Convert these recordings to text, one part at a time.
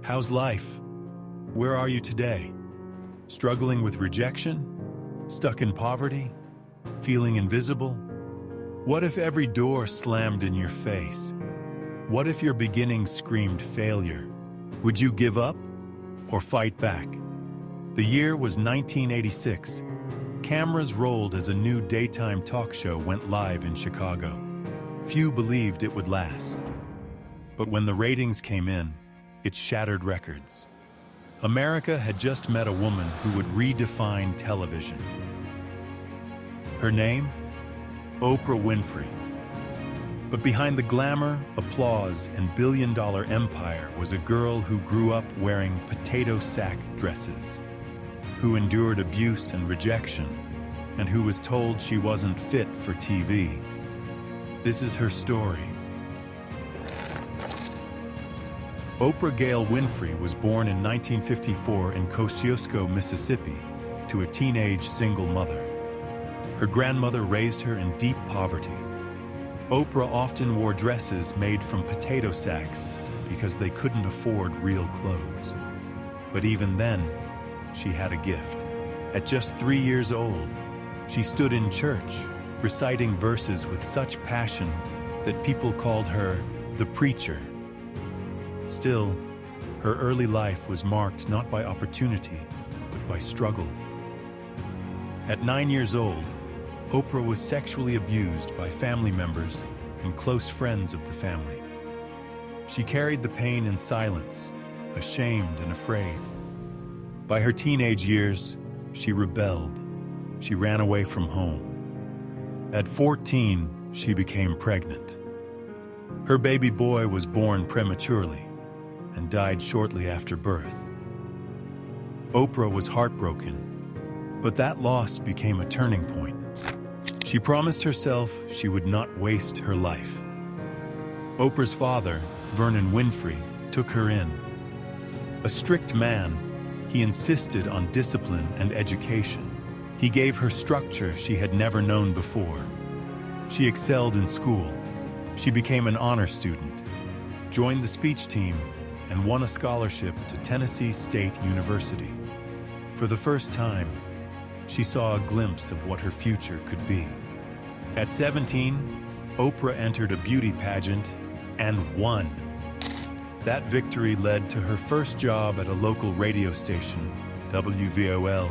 How's life? Where are you today? Struggling with rejection? Stuck in poverty? Feeling invisible? What if every door slammed in your face? What if your beginnings screamed failure? Would you give up or fight back? The year was 1986. Cameras rolled as a new daytime talk show went live in Chicago. Few believed it would last. But when the ratings came in, it shattered records. America had just met a woman who would redefine television. Her name? Oprah Winfrey. But behind the glamour, applause, and billion-dollar empire was a girl who grew up wearing potato sack dresses, who endured abuse and rejection, and who was told she wasn't fit for TV. This is her story. Oprah Gail Winfrey was born in 1954 in Kosciuszko, Mississippi, to a teenage single mother. Her grandmother raised her in deep poverty. Oprah often wore dresses made from potato sacks because they couldn't afford real clothes. But even then, she had a gift. At just 3 years old, she stood in church, reciting verses with such passion that people called her the preacher. Still, her early life was marked not by opportunity, but by struggle. At 9 years old, Oprah was sexually abused by family members and close friends of the family. She carried the pain in silence, ashamed and afraid. By her teenage years, she rebelled. She ran away from home. At 14, she became pregnant. Her baby boy was born prematurely and died shortly after birth. Oprah was heartbroken, but that loss became a turning point. She promised herself she would not waste her life. Oprah's father, Vernon Winfrey, took her in. A strict man, he insisted on discipline and education. He gave her structure she had never known before. She excelled in school. She became an honor student, joined the speech team, and won a scholarship to Tennessee State University. For the first time, she saw a glimpse of what her future could be. At 17, Oprah entered a beauty pageant and won. That victory led to her first job at a local radio station, WVOL,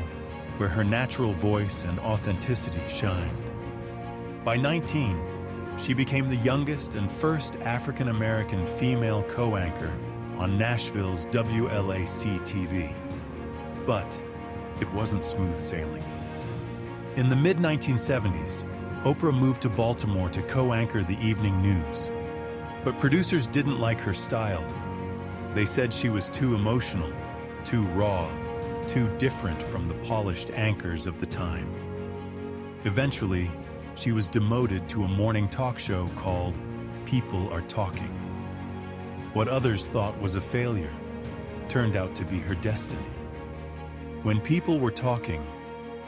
where her natural voice and authenticity shined. By 19, she became the youngest and first African-American female co-anchor on Nashville's WLAC-TV. But it wasn't smooth sailing. In the mid-1970s, Oprah moved to Baltimore to co-anchor the evening news. But producers didn't like her style. They said she was too emotional, too raw, too different from the polished anchors of the time. Eventually, she was demoted to a morning talk show called People Are Talking. What others thought was a failure turned out to be her destiny. When people were talking,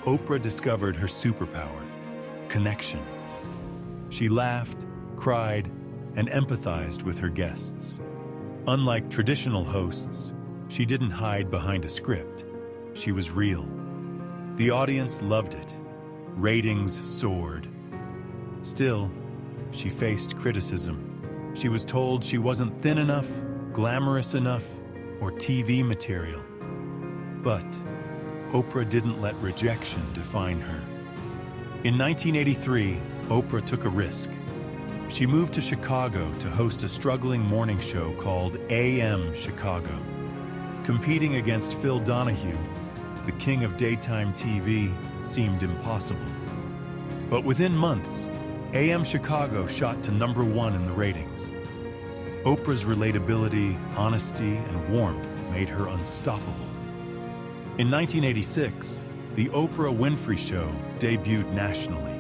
Oprah discovered her superpower, connection. She laughed, cried, and empathized with her guests. Unlike traditional hosts, she didn't hide behind a script. She was real. The audience loved it. Ratings soared. Still, she faced criticism. She was told she wasn't thin enough, glamorous enough, or TV material. But Oprah didn't let rejection define her. In 1983, Oprah took a risk. She moved to Chicago to host a struggling morning show called AM Chicago. Competing against Phil Donahue, the king of daytime TV, seemed impossible. But within months, AM Chicago shot to #1 in the ratings. Oprah's relatability, honesty, and warmth made her unstoppable. In 1986, The Oprah Winfrey Show debuted nationally.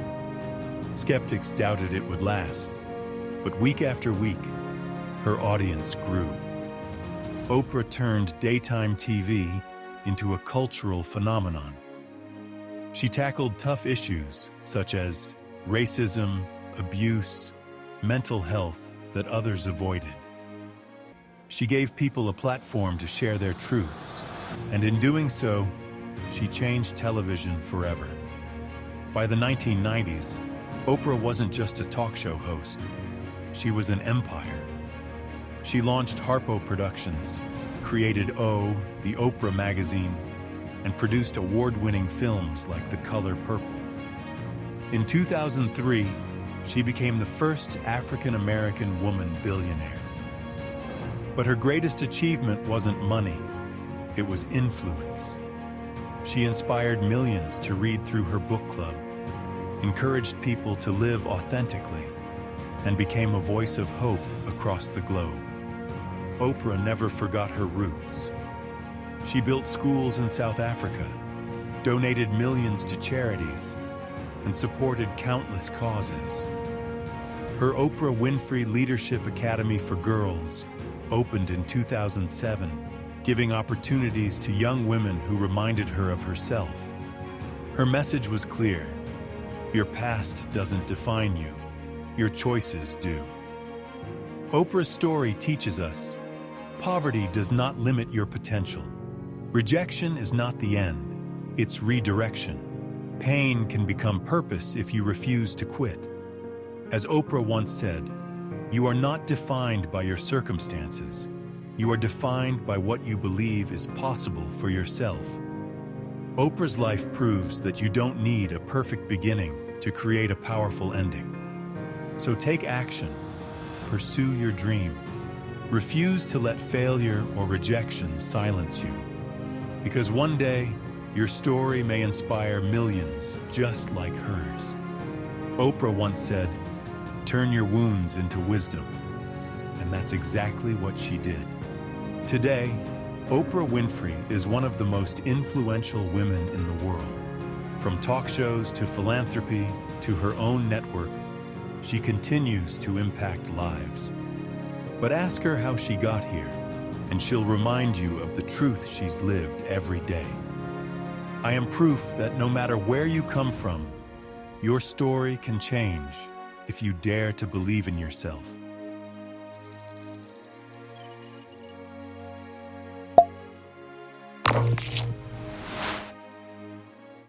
Skeptics doubted it would last, but week after week, her audience grew. Oprah turned daytime TV into a cultural phenomenon. She tackled tough issues such as racism, abuse, mental health that others avoided. She gave people a platform to share their truths, and in doing so, she changed television forever. By the 1990s, Oprah wasn't just a talk show host. She was an empire. She launched Harpo Productions, created O, the Oprah magazine, and produced award-winning films like The Color Purple. In 2003, she became the first African-American woman billionaire. But her greatest achievement wasn't money, it was influence. She inspired millions to read through her book club, encouraged people to live authentically, and became a voice of hope across the globe. Oprah never forgot her roots. She built schools in South Africa, donated millions to charities, and supported countless causes. Her Oprah Winfrey Leadership Academy for Girls opened in 2007, giving opportunities to young women who reminded her of herself. Her message was clear: your past doesn't define you, your choices do. Oprah's story teaches us, poverty does not limit your potential. Rejection is not the end, it's redirection. Pain can become purpose if you refuse to quit. As Oprah once said, you are not defined by your circumstances. You are defined by what you believe is possible for yourself. Oprah's life proves that you don't need a perfect beginning to create a powerful ending. So take action. Pursue your dream. Refuse to let failure or rejection silence you. Because one day, your story may inspire millions just like hers. Oprah once said, "Turn your wounds into wisdom." And that's exactly what she did. Today, Oprah Winfrey is one of the most influential women in the world. From talk shows to philanthropy to her own network, she continues to impact lives. But ask her how she got here, and she'll remind you of the truth she's lived every day. I am proof that no matter where you come from, your story can change if you dare to believe in yourself.